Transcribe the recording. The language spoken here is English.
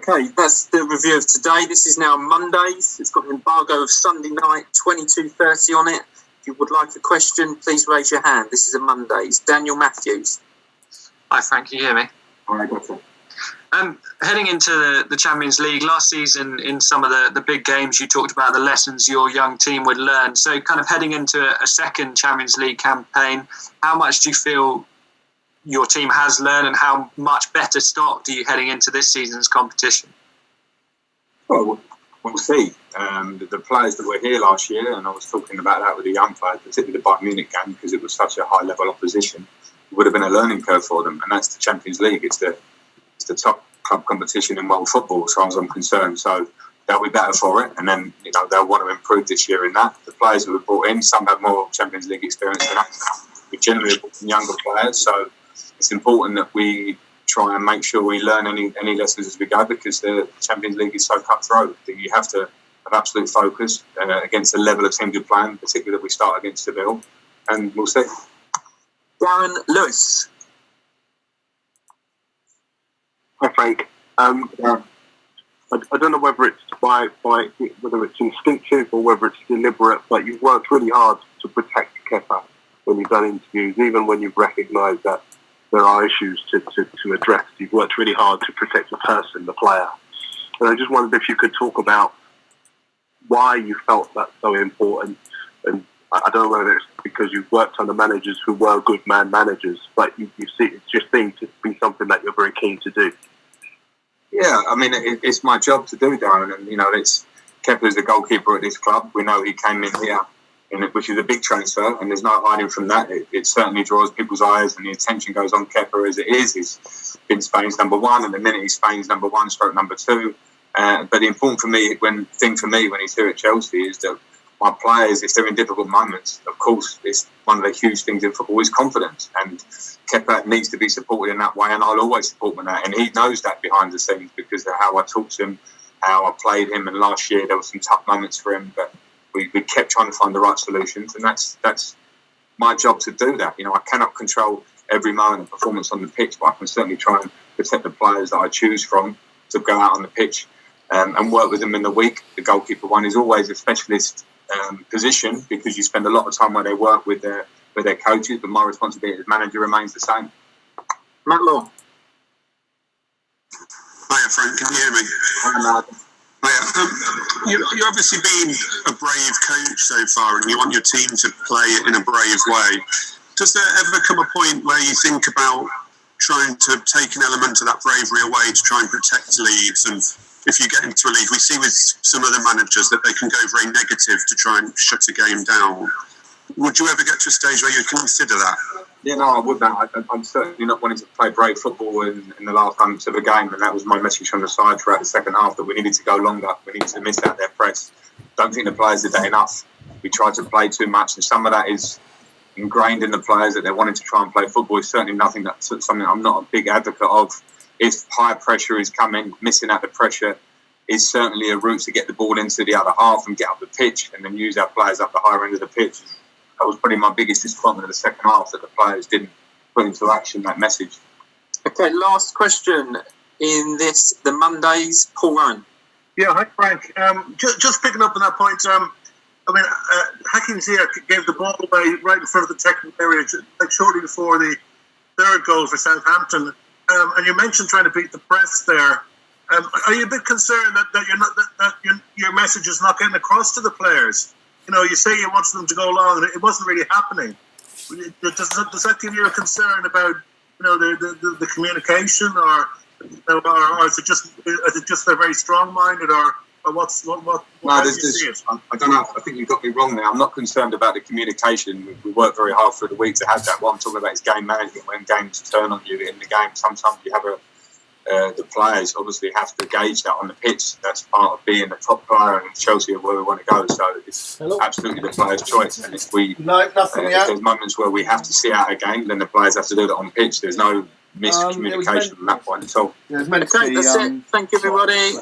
Okay, that's the review of today. This is now Mondays. It's got an embargo of Sunday night, 22:30 on it. If you would like a question, please raise your hand. This is a Mondays. Daniel Matthews. Hi, Frank. Can you hear me? Hi, got it. Heading into the Champions League, last season in some of the big games, you talked about the lessons your young team would learn. So kind of heading into a second Champions League campaign, how much do you feel your team has learned and how much better stock do you heading into this season's competition? Well, we'll see. The players that were here last year, and I was talking about that with the young players, particularly the Bayern Munich game, because it was such a high-level opposition, it would have been a learning curve for them, and that's the Champions League. It's the top club competition in world football, as far as I'm concerned. So they'll be better for it, and then they'll want to improve this year in that. The players that were brought in, some have more Champions League experience than others. We generally brought in younger players, so it's important that we try and make sure we learn any lessons as we go, because the Champions League is so cutthroat that you have to have absolute focus against the level of teams you're playing, particularly that we start against Seville, and we'll see. Darren Lewis. Hi, Frank. I don't know whether it's whether it's instinctive or whether it's deliberate, but you've worked really hard to protect Kepa when you've done interviews, even when you've recognised that there are issues to address. You've worked really hard to protect the person, the player. And I just wondered if you could talk about why you felt that's so important. And I don't know whether it's because you've worked under managers who were good man managers, but you see it just seems to be something that you're very keen to do. Yeah, I mean, it's my job to do, Darren. And, it's Kepa's the goalkeeper at this club. We know he came in here, which is a big transfer, and there's no hiding from that. It certainly draws people's eyes, and the attention goes on Kepa as it is. He's been Spain's number one, and the minute he's Spain's number one, stroke number two. But the important thing for me when he's here at Chelsea is that my players, if they're in difficult moments, of course, it's one of the huge things in football is confidence. And Kepa needs to be supported in that way, and I'll always support him in that. And he knows that behind the scenes because of how I talked to him, how I played him. And last year there were some tough moments for him, but we kept trying to find the right solutions. And that's my job to do that. I cannot control every moment of performance on the pitch, but I can certainly try and protect the players that I choose from to go out on the pitch and work with them in the week. The goalkeeper one is always a specialist position because you spend a lot of time where they work with their coaches, but my responsibility as manager remains the same. Matt Law. Hiya, Frank. Can you hear me? Hi, Matt. You've obviously been a brave coach so far, and you want your team to play in a brave way. Does there ever come a point where you think about trying to take an element of that bravery away to try and protect leads? And if you get into a lead, we see with some other managers that they can go very negative to try and shut a game down. Would you ever get to a stage where you consider that? Yeah, no, I wouldn't. I'm certainly not wanting to play brave football in the last moments of a game, and that was my message from the side throughout the second half, that we needed to go longer. We needed to miss out their press. Don't think the players did that enough. We tried to play too much, and some of that is ingrained in the players that they're wanting to try and play football. It's certainly something I'm not a big advocate of. If high pressure is coming, missing out the pressure is certainly a route to get the ball into the other half and get up the pitch and then use our players up the higher end of the pitch. That was probably my biggest disappointment of the second half, that the players didn't put into action that message. Okay, last question in the Mondays. Paul Ryan. Yeah, hi Frank. Just picking up on that point. Hakim Ziyech gave the ball away right in front of the technical area, like shortly before the third goal for Southampton. And you mentioned trying to beat the press there. Are you a bit concerned that your message is not getting across to the players? You say you want them to go along, and it wasn't really happening. Does that give you a concern about the communication, or is it just they're very strong-minded, or what? No, I don't know. I think you got me wrong there. I'm not concerned about the communication. We work very hard through the week to have that. What I'm talking about is game management. When games turn on you in the game, sometimes you have the players obviously have to gauge that on the pitch. That's part of being a top player, and Chelsea are where we want to go. So it's absolutely the player's choice. And if there's moments where we have to see out a game, then the players have to do that on pitch. There's no miscommunication from that point at all. Okay, that's it. Thank you, everybody.